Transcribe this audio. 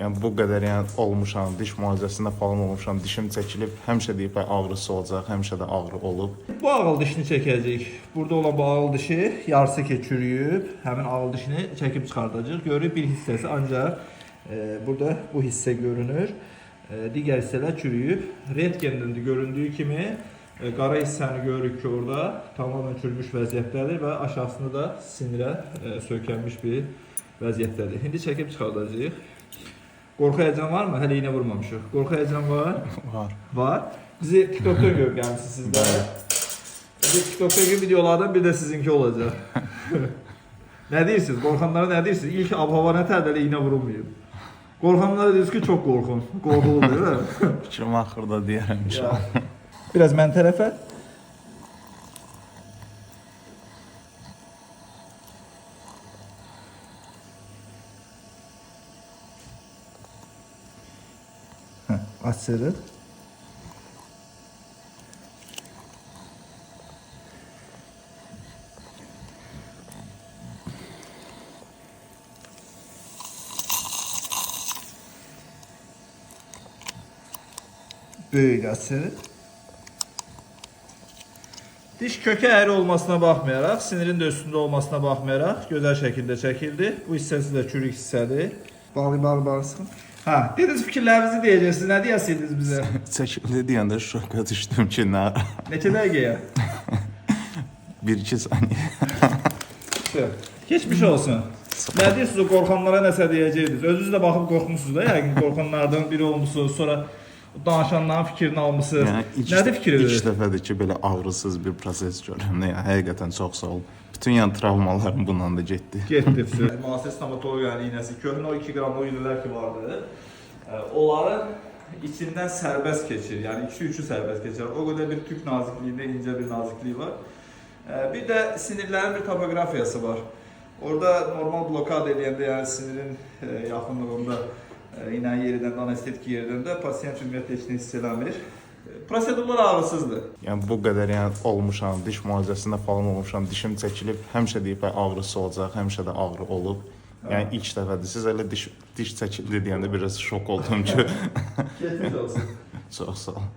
Yəni bu qədər olmuşam, diş müalicəsində falan olmuşam, dişim çəkilib, həmişə deyib ağrısı olacaq, həmişə də ağrı olub. Bu ağıl dişini çəkəcəyik. Burada olan bu ağıl dişi yarısı çürüyüb, həmin ağıl dişini çəkib çıxardacağıq. Görürük bir hissəsi ancaq burada bu hissə görünür. Digər hissələr çürüyüb. Rentgenden də göründüyü kimi qara hissəni görürük ki, orada tamamilə çürümüş vəziyyətdədir və aşağısında da sinirə sökülmüş bir vəziyyətdədir. İndi çəkib çıxardacağıq. Qorxu həyəcan varmı? Hələ iynə vurmamışıq. Qorxu həyəcan var? Var. Var. Bizi TikTok'da görüb gəlmişsiniz sizlər. Bizi TikTok'dakı videolardan bir də sizinki olacaq. Nə deyirsiniz? Qorxanlara nə deyirsiniz? İlk ab-hava nə tədələ iynə vurulmayıb. Qorxanlara deyirsiniz ki, çox qorxun. Qorxuludur, değil mi? Fikrim axırda deyərəm inşallah. Biraz mən tərəfə. Açırıq. Böyük açırıq. Diş kökə əyri olmasına baxmayaraq, sinirin də üstündə olmasına baxmayaraq gözəl şəkildə çəkildi. Bu hissəsi də çürük hissədir. Bağlı sıxın. Ha, dediniz fikirlərinizi deyəcəksiniz. Nə deyəsiniz bizə? Çəkildi deyəndə şoka düşdüm ki, nə? Neçə dəqiqəyə? 1-2 saniyə. Keçmiş olsun. Nə deyirsiniz o qorxanlara nəsə deyəcəydiniz? Özünüz də baxıb qorxmusunuz da, yəqin qorxanlardan biri olmusunuz, sonra danışanların fikrini almışsınız. Nədir fikriniz? İlk dəfədir ki, belə ağrısız bir proses görürəm. Yəni, həqiqətən çox sağ ol. Bütün travmalarım bundan da getdi. Getdi. Müasir stomatologiyanın iynəsi, köhnə o 2 qramlı iynələr ki vardı, onların içindən sərbəst keçir, yəni 2-3'ü sərbəst keçir. O qədər bir tük nazikliyində incə bir nazikliyi var. Bir də sinirlərin bir topografiyası var. Orada normal blokad edəndə, yəni sinirin yaxınlığında iynənin yerindən, anestetik yerindən də pasiyent ümumiyyətlə heç nə hiss eləmir. Prosedurlar ağrısızdır. Yəni bu qədər olmuşam, diş müalicəsində falan olmuşam, dişim çəkilib, həmişə deyib ağrısı olacaq, həmişə də ağrı olub. Yəni ilk dəfədir. Siz elə diş çəkildi deyəndə biraz şok oldum ki. Keçmiş olsun. Çox sağ ol.